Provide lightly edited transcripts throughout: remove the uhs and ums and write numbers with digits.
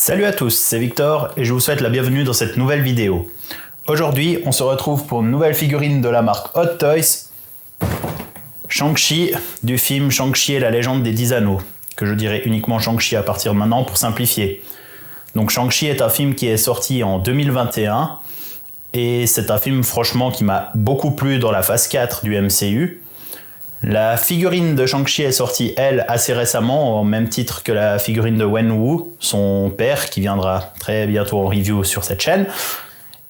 Salut à tous, c'est Victor et je vous souhaite la bienvenue dans cette nouvelle vidéo. Aujourd'hui, on se retrouve pour une nouvelle figurine de la marque Hot Toys, Shang-Chi, du film Shang-Chi et la légende des 10 anneaux, que je dirais uniquement Shang-Chi à partir de maintenant pour simplifier. Donc Shang-Chi est un film qui est sorti en 2021 et c'est un film franchement qui m'a beaucoup plu dans la phase 4 du MCU. La figurine de Shang-Chi est sortie, elle, assez récemment, au même titre que la figurine de Wenwu, son père, qui viendra très bientôt en review sur cette chaîne.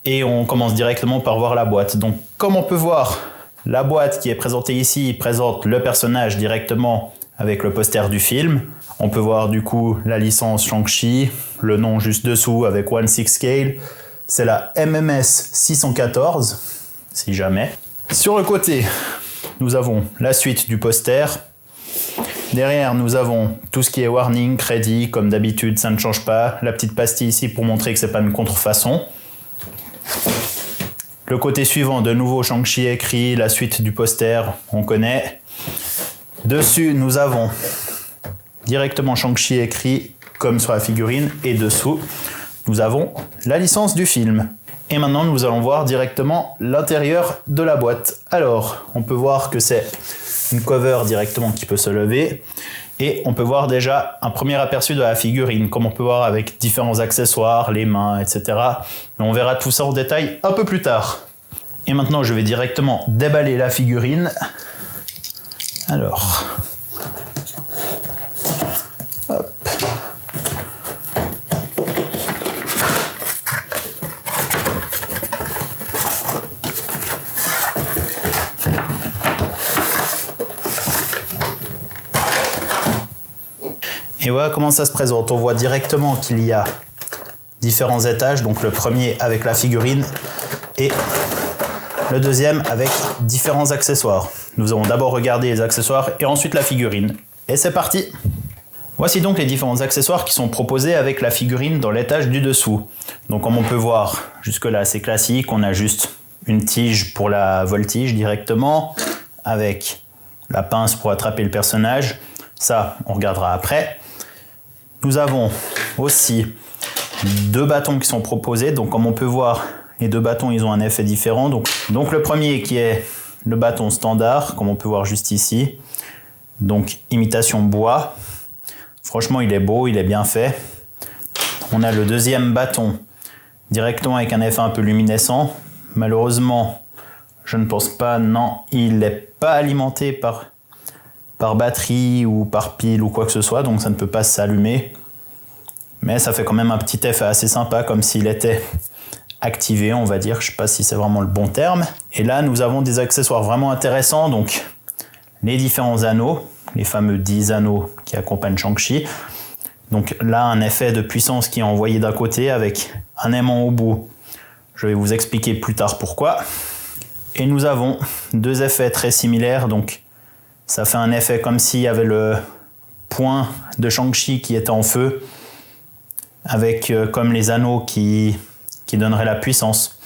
Et on commence directement par voir la boîte. Donc, comme on peut voir, la boîte qui est présentée ici présente le personnage directement avec le poster du film. On peut voir du coup la licence Shang-Chi, le nom juste dessous avec 1/6 scale. C'est la MMS 614, si jamais. Sur le côté, nous avons la suite du poster. Derrière, nous avons tout ce qui est warning, crédit, comme d'habitude, ça ne change pas. La petite pastille ici pour montrer que c'est pas une contrefaçon. Le côté suivant, de nouveau Shang-Chi écrit, la suite du poster, on connaît. Dessus, nous avons directement Shang-Chi écrit, comme sur la figurine, et dessous, nous avons la licence du film. Et maintenant, nous allons voir directement l'intérieur de la boîte. Alors, on peut voir que c'est une cover directement qui peut se lever. Et on peut voir déjà un premier aperçu de la figurine, comme on peut voir avec différents accessoires, les mains, etc. Mais on verra tout ça en détail un peu plus tard. Et maintenant, je vais directement déballer la figurine. Alors, hop. Et voilà comment ça se présente. On voit directement qu'il y a différents étages. Donc le premier avec la figurine et le deuxième avec différents accessoires. Nous allons d'abord regarder les accessoires et ensuite la figurine. Et c'est parti! Voici donc les différents accessoires qui sont proposés avec la figurine dans l'étage du dessous. Donc comme on peut voir, jusque là c'est classique. On a juste une tige pour la voltige directement avec la pince pour attraper le personnage. Ça, on regardera après. Nous avons aussi deux bâtons qui sont proposés. Donc comme on peut voir, les deux bâtons ils ont un effet différent. Donc le premier qui est le bâton standard, comme on peut voir juste ici. Donc imitation bois. Franchement il est beau, il est bien fait. On a le deuxième bâton directement avec un effet un peu luminescent. Malheureusement, je ne pense pas, non, il n'est pas alimenté par batterie ou par pile ou quoi que ce soit, donc ça ne peut pas s'allumer. Mais ça fait quand même un petit effet assez sympa, comme s'il était activé, on va dire. Je ne sais pas si c'est vraiment le bon terme. Et là, nous avons des accessoires vraiment intéressants. Donc, les différents anneaux, les fameux 10 anneaux qui accompagnent Shang-Chi. Donc là, un effet de puissance qui est envoyé d'un côté avec un aimant au bout. Je vais vous expliquer plus tard pourquoi. Et nous avons deux effets très similaires. Donc, ça fait un effet comme s'il y avait le poing de Shang-Chi qui était en feu, avec comme les anneaux qui donneraient la puissance.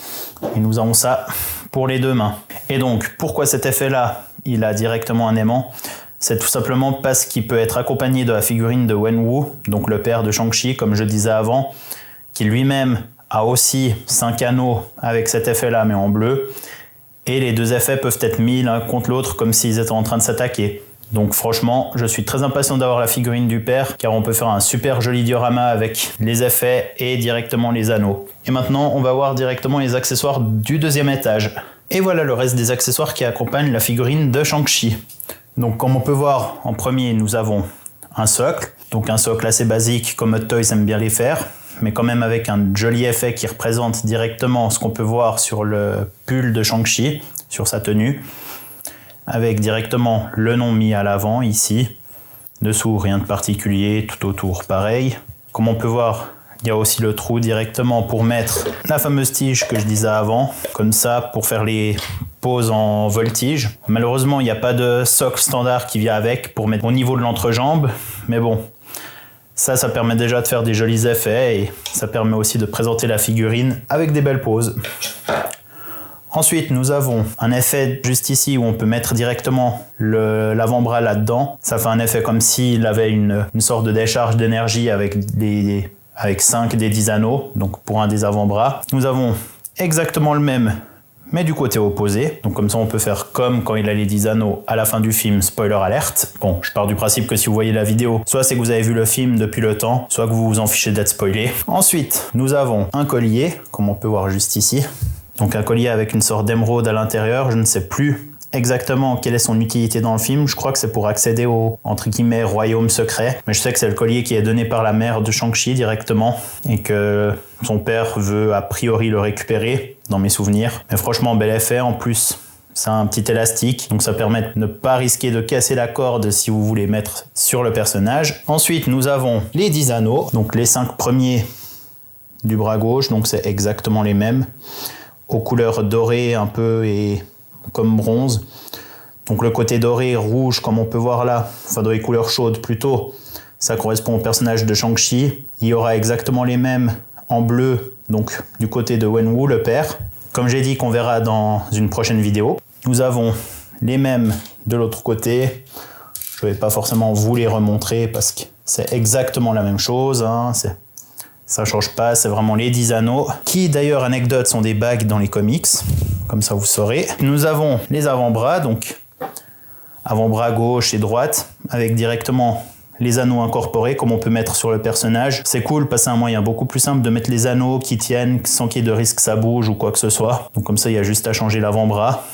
Et nous avons ça pour les deux mains. Et donc, pourquoi cet effet-là, il a directement un aimant? C'est tout simplement parce qu'il peut être accompagné de la figurine de Wenwu, donc le père de Shang-Chi, comme je disais avant, qui lui-même a aussi 5 anneaux avec cet effet-là, mais en bleu. Et les deux effets peuvent être mis l'un contre l'autre comme s'ils étaient en train de s'attaquer. Donc franchement, je suis très impatient d'avoir la figurine du père, car on peut faire un super joli diorama avec les effets et directement les anneaux. Et maintenant, on va voir directement les accessoires du deuxième étage. Et voilà le reste des accessoires qui accompagnent la figurine de Shang-Chi. Donc comme on peut voir, en premier, nous avons un socle. Donc un socle assez basique, comme Hot Toys aime bien les faire, mais quand même avec un joli effet qui représente directement ce qu'on peut voir sur le pull de Shang-Chi, sur sa tenue, avec directement le nom mis à l'avant ici. Dessous, rien de particulier, tout autour pareil. Comme on peut voir, il y a aussi le trou directement pour mettre la fameuse tige que je disais avant, comme ça pour faire les poses en voltige. Malheureusement, il n'y a pas de socle standard qui vient avec pour mettre au niveau de l'entrejambe, mais bon, ça permet déjà de faire des jolis effets et ça permet aussi de présenter la figurine avec des belles poses. Ensuite, nous avons un effet juste ici où on peut mettre directement l'avant-bras là-dedans. Ça fait un effet comme s'il avait une sorte de décharge d'énergie avec avec 5 des 10 anneaux, donc pour un des avant-bras. Nous avons exactement le même, mais du côté opposé. Donc comme ça, on peut faire comme quand il a les 10 anneaux à la fin du film, spoiler alerte. Bon, je pars du principe que si vous voyez la vidéo, soit c'est que vous avez vu le film depuis le temps, soit que vous vous en fichez d'être spoilé. Ensuite, nous avons un collier, comme on peut voir juste ici. Donc un collier avec une sorte d'émeraude à l'intérieur, je ne sais plus exactement quelle est son utilité dans le film. Je crois que c'est pour accéder au, entre guillemets, royaume secret. Mais je sais que c'est le collier qui est donné par la mère de Shang-Chi directement et que son père veut a priori le récupérer, dans mes souvenirs. Mais franchement, bel effet. En plus, c'est un petit élastique, donc ça permet de ne pas risquer de casser la corde si vous voulez mettre sur le personnage. Ensuite, nous avons les 10 anneaux, donc les 5 premiers du bras gauche, donc c'est exactement les mêmes, aux couleurs dorées un peu et comme bronze. Donc le côté doré, rouge, comme on peut voir là, enfin dans les couleurs chaudes plutôt, ça correspond au personnage de Shang-Chi. Il y aura exactement les mêmes en bleu, donc du côté de Wenwu, le père. Comme j'ai dit qu'on verra dans une prochaine vidéo. Nous avons les mêmes de l'autre côté. Je ne vais pas forcément vous les remontrer parce que c'est exactement la même chose. Ça ne change pas, c'est vraiment les 10 anneaux. Qui d'ailleurs, anecdote, sont des bagues dans les comics. Comme ça vous saurez. Nous avons les avant-bras, donc avant-bras gauche et droite, avec directement les anneaux incorporés, comme on peut mettre sur le personnage. C'est cool parce que c'est un moyen beaucoup plus simple de mettre les anneaux qui tiennent sans qu'il y ait de risque que ça bouge ou quoi que ce soit. Donc comme ça, il y a juste à changer l'avant-bras.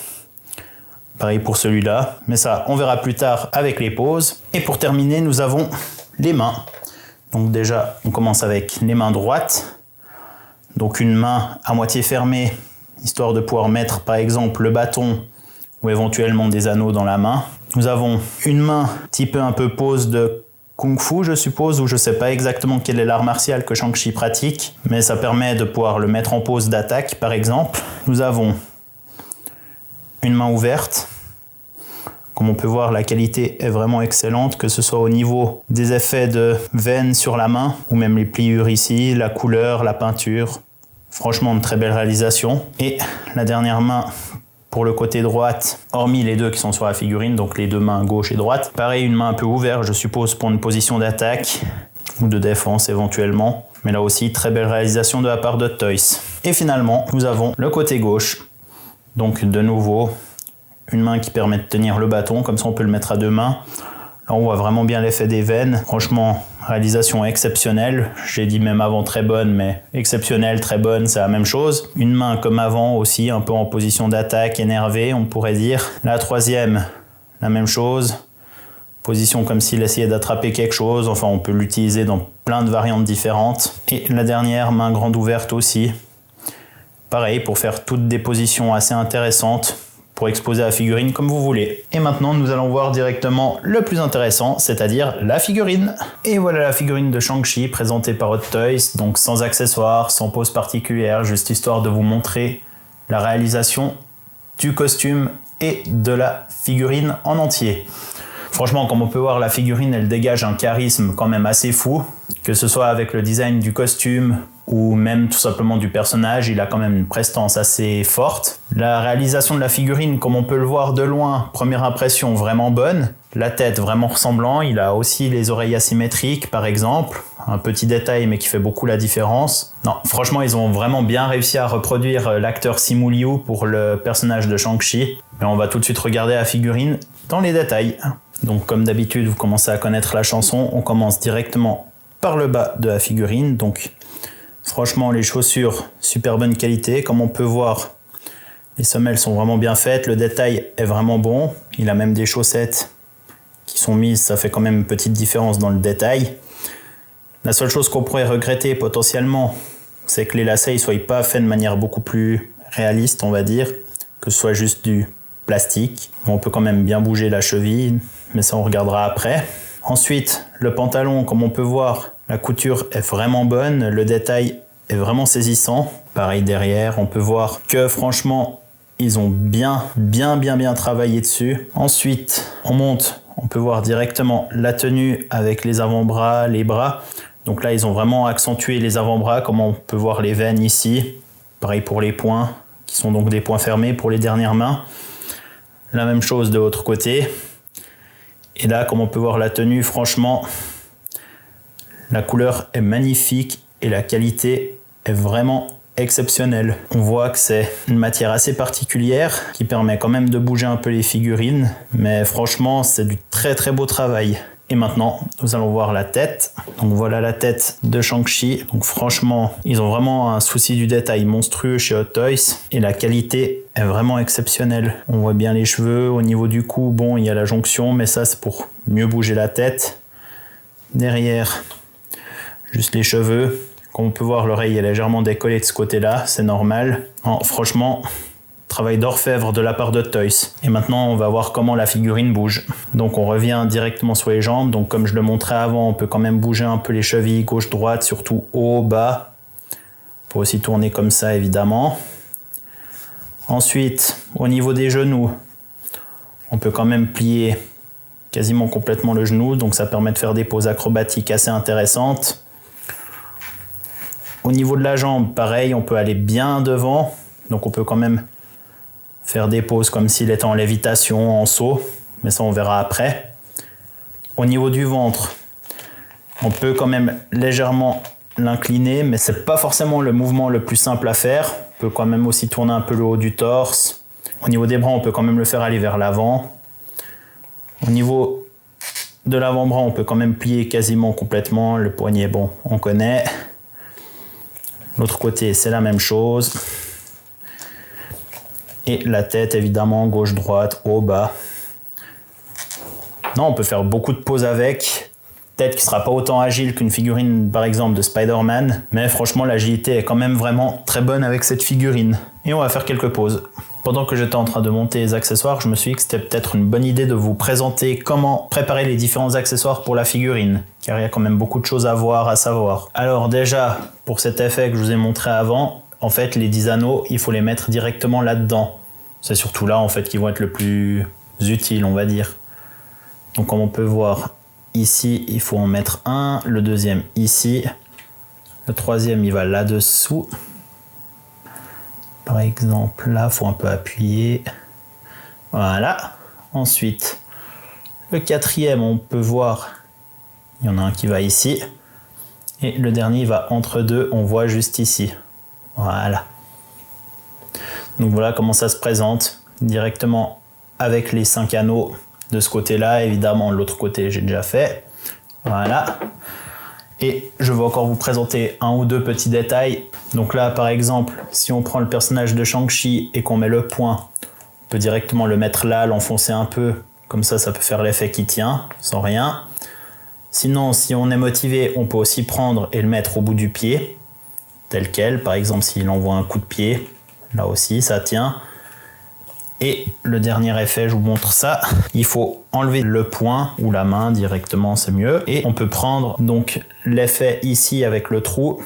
Pareil pour celui-là. Mais ça, on verra plus tard avec les poses. Et pour terminer, nous avons les mains. Donc déjà, on commence avec les mains droites. Donc une main à moitié fermée, histoire de pouvoir mettre par exemple le bâton ou éventuellement des anneaux dans la main. Nous avons une main un peu pose de Kung Fu, je suppose, ou je ne sais pas exactement quel est l'art martial que Shang-Chi pratique, mais ça permet de pouvoir le mettre en pose d'attaque par exemple. Nous avons une main ouverte. Comme on peut voir, la qualité est vraiment excellente, que ce soit au niveau des effets de veines sur la main, ou même les pliures ici, la couleur, la peinture. Franchement, une très belle réalisation. Et la dernière main pour le côté droite, hormis les deux qui sont sur la figurine, donc les deux mains gauche et droite. Pareil, une main un peu ouverte, je suppose, pour une position d'attaque ou de défense éventuellement. Mais là aussi, très belle réalisation de la part de Toys. Et finalement, nous avons le côté gauche. Donc de nouveau, une main qui permet de tenir le bâton, comme ça on peut le mettre à deux mains. Là on voit vraiment bien l'effet des veines. Franchement, réalisation exceptionnelle. J'ai dit même avant très bonne, mais exceptionnelle, très bonne, c'est la même chose. Une main comme avant aussi, un peu en position d'attaque, énervée, on pourrait dire. La troisième, la même chose. Position comme s'il essayait d'attraper quelque chose. Enfin, on peut l'utiliser dans plein de variantes différentes. Et la dernière, main grande ouverte aussi. Pareil, pour faire toutes des positions assez intéressantes, pour exposer la figurine comme vous voulez. Et maintenant, nous allons voir directement le plus intéressant, c'est-à-dire la figurine. Et voilà la figurine de Shang-Chi présentée par Hot Toys, donc sans accessoires, sans pose particulière, juste histoire de vous montrer la réalisation du costume et de la figurine en entier. Franchement, comme on peut voir, la figurine, elle dégage un charisme quand même assez fou, que ce soit avec le design du costume ou même tout simplement du personnage, il a quand même une prestance assez forte. La réalisation de la figurine, comme on peut le voir de loin, première impression vraiment bonne. La tête vraiment ressemblant, il a aussi les oreilles asymétriques par exemple, un petit détail mais qui fait beaucoup la différence. Non, franchement ils ont vraiment bien réussi à reproduire l'acteur Simu Liu pour le personnage de Shang-Chi. Mais on va tout de suite regarder la figurine dans les détails. Donc comme d'habitude, vous commencez à connaître la chanson, on commence directement par le bas de la figurine. Donc franchement, les chaussures, super bonne qualité. Comme on peut voir, les semelles sont vraiment bien faites. Le détail est vraiment bon. Il a même des chaussettes qui sont mises. Ça fait quand même une petite différence dans le détail. La seule chose qu'on pourrait regretter potentiellement, c'est que les lacets ne soient pas faits de manière beaucoup plus réaliste, on va dire. Que ce soit juste du plastique. On peut quand même bien bouger la cheville, mais ça on regardera après. Ensuite, le pantalon, comme on peut voir, la couture est vraiment bonne, le détail est vraiment saisissant. Pareil derrière, on peut voir que franchement, ils ont bien travaillé dessus. Ensuite, on monte, on peut voir directement la tenue avec les avant-bras, les bras. Donc là, ils ont vraiment accentué les avant-bras, comme on peut voir les veines ici. Pareil pour les poings, qui sont donc des poings fermés pour les dernières mains. La même chose de l'autre côté. Et là, comme on peut voir la tenue, franchement, la couleur est magnifique et la qualité est vraiment exceptionnelle. On voit que c'est une matière assez particulière qui permet quand même de bouger un peu les figurines, mais franchement c'est du très très beau travail. Et maintenant, nous allons voir la tête. Donc voilà la tête de Shang-Chi. Donc franchement, ils ont vraiment un souci du détail monstrueux chez Hot Toys. Et la qualité est vraiment exceptionnelle. On voit bien les cheveux. Au niveau du cou, bon, il y a la jonction, mais ça c'est pour mieux bouger la tête. Derrière, juste les cheveux. Comme on peut voir, l'oreille est légèrement décollée de ce côté-là. C'est normal. Non, franchement, travail d'orfèvre de la part de Toys. Et maintenant, on va voir comment la figurine bouge. Donc on revient directement sur les jambes. Donc comme je le montrais avant, on peut quand même bouger un peu les chevilles, gauche-droite, surtout haut, bas. On peut aussi tourner comme ça, évidemment. Ensuite, au niveau des genoux, on peut quand même plier quasiment complètement le genou. Donc ça permet de faire des poses acrobatiques assez intéressantes. Au niveau de la jambe, pareil, on peut aller bien devant. Donc on peut quand même faire des poses comme s'il était en lévitation, en saut, mais ça on verra après. Au niveau du ventre, on peut quand même légèrement l'incliner, mais c'est pas forcément le mouvement le plus simple à faire. On peut quand même aussi tourner un peu le haut du torse. Au niveau des bras, on peut quand même le faire aller vers l'avant. Au niveau de l'avant-bras, on peut quand même plier quasiment complètement. Le poignet, bon, on connaît. L'autre côté, c'est la même chose. Et la tête, évidemment, gauche-droite, haut, bas. Non, on peut faire beaucoup de poses avec. Tête qui ne sera pas autant agile qu'une figurine, par exemple, de Spider-Man. Mais franchement, l'agilité est quand même vraiment très bonne avec cette figurine. Et on va faire quelques poses. Pendant que j'étais en train de monter les accessoires, je me suis dit que c'était peut-être une bonne idée de vous présenter comment préparer les différents accessoires pour la figurine. Car il y a quand même beaucoup de choses à voir, à savoir. Alors déjà, pour cet effet que je vous ai montré avant, en fait, les 10 anneaux, il faut les mettre directement là-dedans. C'est surtout là, en fait, qu'ils vont être le plus utiles, on va dire. Donc, comme on peut voir, ici, il faut en mettre un. Le deuxième, ici. Le troisième, il va là-dessous. Par exemple, là, il faut un peu appuyer. Voilà. Ensuite, le quatrième, on peut voir, il y en a un qui va ici. Et le dernier, il va entre deux, on voit juste ici. Voilà. Donc voilà comment ça se présente directement avec les 5 anneaux de ce côté-là. Évidemment, l'autre côté, j'ai déjà fait. Voilà. Et je vais encore vous présenter un ou deux petits détails. Donc là, par exemple, si on prend le personnage de Shang-Chi et qu'on met le poing, on peut directement le mettre là, l'enfoncer un peu. Comme ça, ça peut faire l'effet qui tient, sans rien. Sinon, si on est motivé, on peut aussi prendre et le mettre au bout du pied. Tel quel, par exemple s'il envoie un coup de pied, là aussi ça tient. Et le dernier effet, je vous montre ça, il faut enlever le poing ou la main directement, c'est mieux. Et on peut prendre donc l'effet ici avec le trou,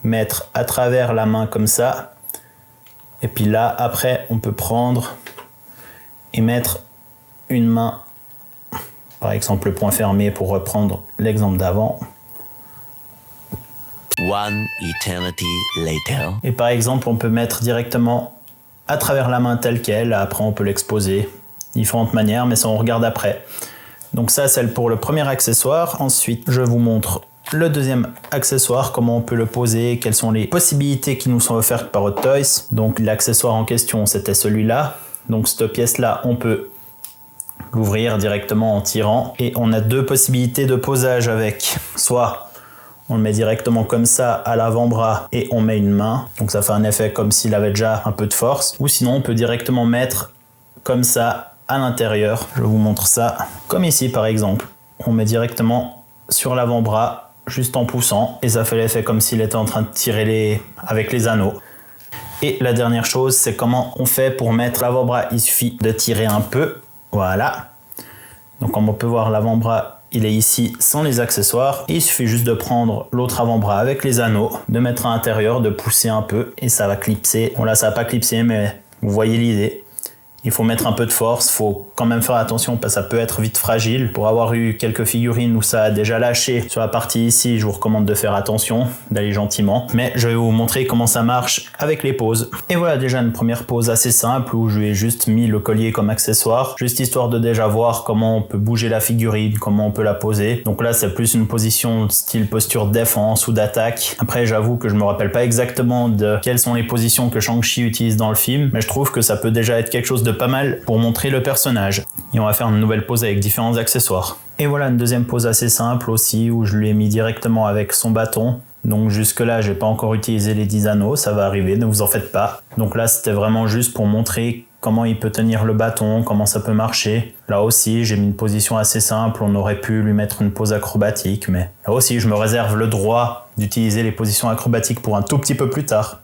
mettre à travers la main comme ça. Et puis là, après, on peut prendre et mettre une main, par exemple le poing fermé pour reprendre l'exemple d'avant. One eternity later. Et par exemple, on peut mettre directement à travers la main telle qu'elle. Après, on peut l'exposer. Différentes manières, mais ça, on regarde après. Donc ça, c'est pour le premier accessoire. Ensuite, je vous montre le deuxième accessoire, comment on peut le poser, quelles sont les possibilités qui nous sont offertes par Hot Toys. Donc l'accessoire en question, c'était celui-là. Donc cette pièce-là, on peut l'ouvrir directement en tirant. Et on a deux possibilités de posage avec. Soit on le met directement comme ça à l'avant-bras et on met une main. Donc ça fait un effet comme s'il avait déjà un peu de force. Ou sinon on peut directement mettre comme ça à l'intérieur. Je vous montre ça. Comme ici par exemple. On met directement sur l'avant-bras juste en poussant. Et ça fait l'effet comme s'il était en train de tirer avec les anneaux. Et la dernière chose, c'est comment on fait pour mettre l'avant-bras. Il suffit de tirer un peu. Voilà. Donc comme on peut voir, l'avant-bras, il est ici sans les accessoires. Et il suffit juste de prendre l'autre avant-bras avec les anneaux, de mettre à l'intérieur, de pousser un peu et ça va clipser. Bon là, ça va pas clipser, mais vous voyez l'idée. Il faut mettre un peu de force, faut quand même faire attention parce que ça peut être vite fragile. Pour avoir eu quelques figurines où ça a déjà lâché sur la partie ici, je vous recommande de faire attention, d'aller gentiment. Mais je vais vous montrer comment ça marche avec les poses. Et voilà déjà une première pose assez simple où je lui ai juste mis le collier comme accessoire, juste histoire de déjà voir comment on peut bouger la figurine, comment on peut la poser. Donc là c'est plus une position style posture défense ou d'attaque. Après j'avoue que je me rappelle pas exactement de quelles sont les positions que Shang-Chi utilise dans le film, mais je trouve que ça peut déjà être quelque chose de pas mal pour montrer le personnage. Et on va faire une nouvelle pose avec différents accessoires. Et voilà une deuxième pose assez simple aussi où je lui ai mis directement avec son bâton. Donc jusque là j'ai pas encore utilisé les 10 anneaux, ça va arriver, ne vous en faites pas. Donc là c'était vraiment juste pour montrer comment il peut tenir le bâton, comment ça peut marcher. Là aussi j'ai mis une position assez simple, on aurait pu lui mettre une pose acrobatique, mais là aussi je me réserve le droit d'utiliser les positions acrobatiques pour un tout petit peu plus tard.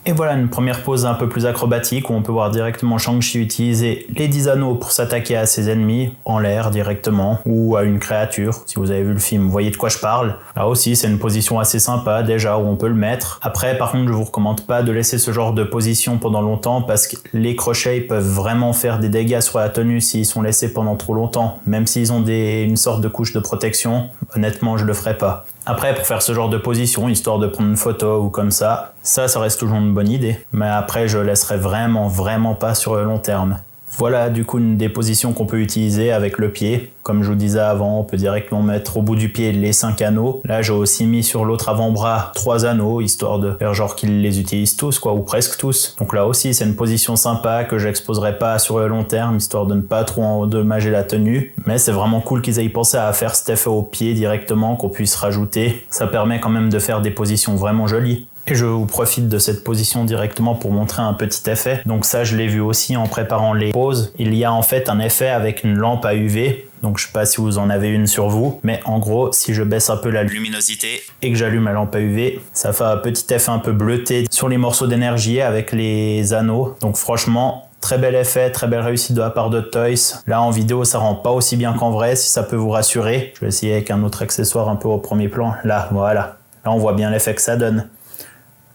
Et voilà une première pose un peu plus acrobatique où on peut voir directement Shang-Chi utiliser les 10 anneaux pour s'attaquer à ses ennemis en l'air directement ou à une créature. Si vous avez vu le film, vous voyez de quoi je parle. Là aussi c'est une position assez sympa déjà où on peut le mettre. Après par contre je vous recommande pas de laisser ce genre de position pendant longtemps parce que les crochets peuvent vraiment faire des dégâts sur la tenue s'ils sont laissés pendant trop longtemps. Même s'ils ont une sorte de couche de protection, honnêtement je le ferai pas. Après, pour faire ce genre de position, histoire de prendre une photo ou comme ça reste toujours une bonne idée. Mais après, je laisserai vraiment pas sur le long terme. Voilà du coup une des positions qu'on peut utiliser avec le pied. Comme je vous disais avant, on peut directement mettre au bout du pied les 5 anneaux. Là j'ai aussi mis sur l'autre avant-bras 3 anneaux, histoire de faire genre qu'ils les utilisent tous ou presque tous. Donc là aussi c'est une position sympa que j'exposerai pas sur le long terme, histoire de ne pas trop endommager la tenue. Mais c'est vraiment cool qu'ils aient pensé à faire cet effet au pied directement, qu'on puisse rajouter. Ça permet quand même de faire des positions vraiment jolies. Et je vous profite de cette position directement pour montrer un petit effet. Donc ça, je l'ai vu aussi en préparant les poses. Il y a en fait un effet avec une lampe à UV. Donc je sais pas si vous en avez une sur vous. Mais en gros, si je baisse un peu la luminosité et que j'allume la lampe à UV, ça fait un petit effet un peu bleuté sur les morceaux d'énergie avec les anneaux. Donc franchement, très bel effet, très belle réussite de la part de Toys. Là en vidéo ça rend pas aussi bien qu'en vrai, si ça peut vous rassurer. Je vais essayer avec un autre accessoire un peu au premier plan. Là, voilà. Là on voit bien l'effet que ça donne.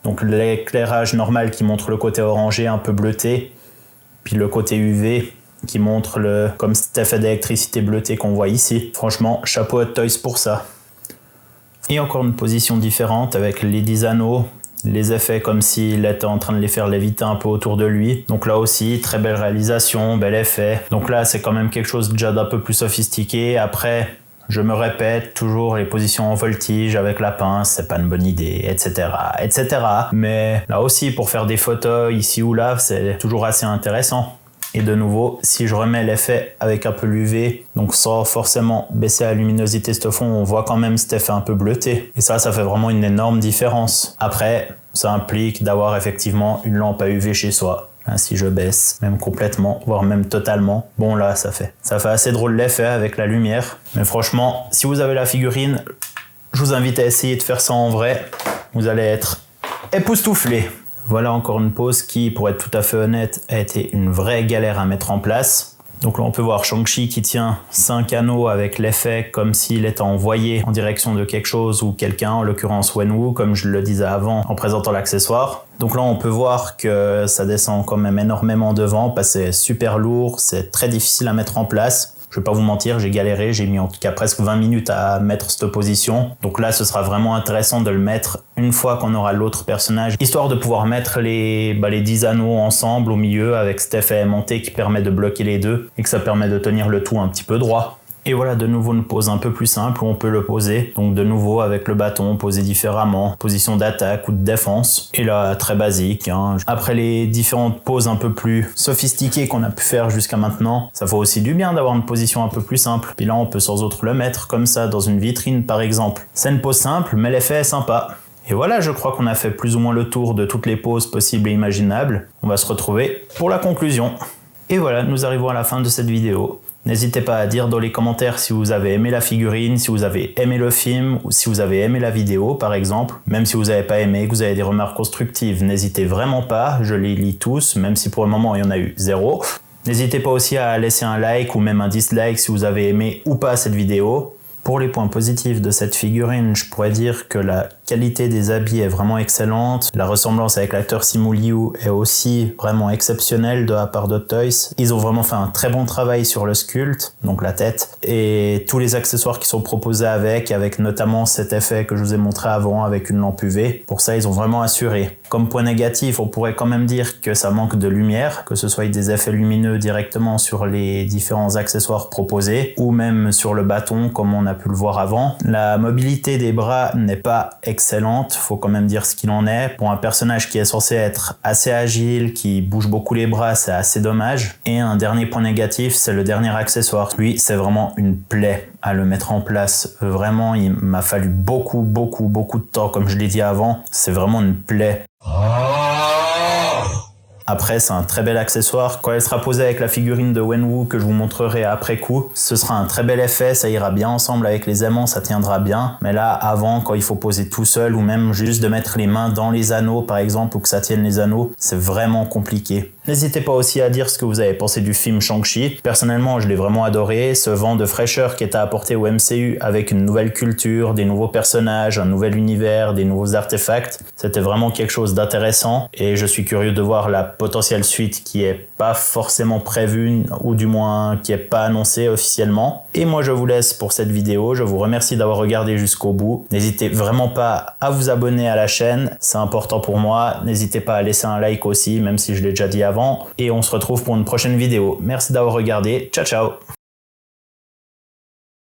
Donc l'éclairage normal qui montre le côté orangé un peu bleuté, puis le côté UV qui montre comme cet effet d'électricité bleutée qu'on voit ici. Franchement, chapeau à Toys pour ça. Et encore une position différente avec les 10 anneaux, les effets comme s'il était en train de les faire léviter un peu autour de lui. Donc là aussi, très belle réalisation, bel effet. Donc là, c'est quand même quelque chose déjà d'un peu plus sophistiqué. Après, je me répète, toujours les positions en voltige avec la pince, c'est pas une bonne idée, etc., etc. Mais là aussi, pour faire des photos ici ou là, c'est toujours assez intéressant. Et de nouveau, si je remets l'effet avec un peu l'UV, donc sans forcément baisser la luminosité de fond, on voit quand même cet effet un peu bleuté. Et ça fait vraiment une énorme différence. Après, ça implique d'avoir effectivement une lampe à UV chez soi. Si je baisse, même complètement, voire même totalement, bon là ça fait assez drôle l'effet avec la lumière. Mais franchement, si vous avez la figurine, je vous invite à essayer de faire ça en vrai. Vous allez être époustouflés. Voilà encore une pose qui, pour être tout à fait honnête, a été une vraie galère à mettre en place. Donc là on peut voir Shang-Chi qui tient 5 anneaux avec l'effet comme s'il était envoyé en direction de quelque chose ou quelqu'un, en l'occurrence Wenwu, comme je le disais avant en présentant l'accessoire. Donc là on peut voir que ça descend quand même énormément devant parce que c'est super lourd, c'est très difficile à mettre en place. Je vais pas vous mentir, j'ai galéré, j'ai mis en tout cas presque 20 minutes à mettre cette position. Donc là, ce sera vraiment intéressant de le mettre une fois qu'on aura l'autre personnage, histoire de pouvoir mettre les 10 anneaux ensemble au milieu avec cet effet aimanté qui permet de bloquer les deux et que ça permet de tenir le tout un petit peu droit. Et voilà de nouveau une pose un peu plus simple où on peut le poser. Donc de nouveau avec le bâton posé différemment, position d'attaque ou de défense. Et là très basique. Après les différentes poses un peu plus sophistiquées qu'on a pu faire jusqu'à maintenant, ça fait aussi du bien d'avoir une position un peu plus simple. Puis là on peut sans autre le mettre comme ça dans une vitrine par exemple. C'est une pose simple mais l'effet est sympa. Et voilà, je crois qu'on a fait plus ou moins le tour de toutes les poses possibles et imaginables. On va se retrouver pour la conclusion. Et voilà, nous arrivons à la fin de cette vidéo. N'hésitez pas à dire dans les commentaires si vous avez aimé la figurine, si vous avez aimé le film, ou si vous avez aimé la vidéo par exemple. Même si vous n'avez pas aimé, que vous avez des remarques constructives, n'hésitez vraiment pas, je les lis tous, même si pour le moment il y en a eu 0. N'hésitez pas aussi à laisser un like ou même un dislike si vous avez aimé ou pas cette vidéo. Pour les points positifs de cette figurine, je pourrais dire que la qualité des habits est vraiment excellente. La ressemblance avec l'acteur Simu Liu est aussi vraiment exceptionnelle de la part d'Hot Toys. Ils ont vraiment fait un très bon travail sur le sculpte, donc la tête, et tous les accessoires qui sont proposés avec notamment cet effet que je vous ai montré avant avec une lampe UV. Pour ça, ils ont vraiment assuré. Comme point négatif, on pourrait quand même dire que ça manque de lumière, que ce soit des effets lumineux directement sur les différents accessoires proposés, ou même sur le bâton, comme on a pu le voir avant. La mobilité des bras n'est pas excellente, faut quand même dire ce qu'il en est. Pour un personnage qui est censé être assez agile, qui bouge beaucoup les bras, c'est assez dommage. Et un dernier point négatif, c'est le dernier accessoire. Lui, c'est vraiment une plaie à le mettre en place. Vraiment, il m'a fallu beaucoup de temps, comme je l'ai dit avant. C'est vraiment une plaie. Après, c'est un très bel accessoire. Quand elle sera posée avec la figurine de Wenwu que je vous montrerai après coup, ce sera un très bel effet, ça ira bien ensemble avec les aimants, ça tiendra bien. Mais là, avant, quand il faut poser tout seul ou même juste de mettre les mains dans les anneaux par exemple ou que ça tienne les anneaux, c'est vraiment compliqué. N'hésitez pas aussi à dire ce que vous avez pensé du film Shang-Chi. Personnellement, je l'ai vraiment adoré. Ce vent de fraîcheur qui est à apporter au MCU avec une nouvelle culture, des nouveaux personnages, un nouvel univers, des nouveaux artefacts, c'était vraiment quelque chose d'intéressant et je suis curieux de voir la potentielle suite qui est pas forcément prévue ou du moins qui est pas annoncée officiellement. Et moi je vous laisse pour cette vidéo, je vous remercie d'avoir regardé jusqu'au bout. N'hésitez vraiment pas à vous abonner à la chaîne, c'est important pour moi. N'hésitez pas à laisser un like aussi, même si je l'ai déjà dit avant. Et on se retrouve pour une prochaine vidéo. Merci d'avoir regardé, ciao ciao.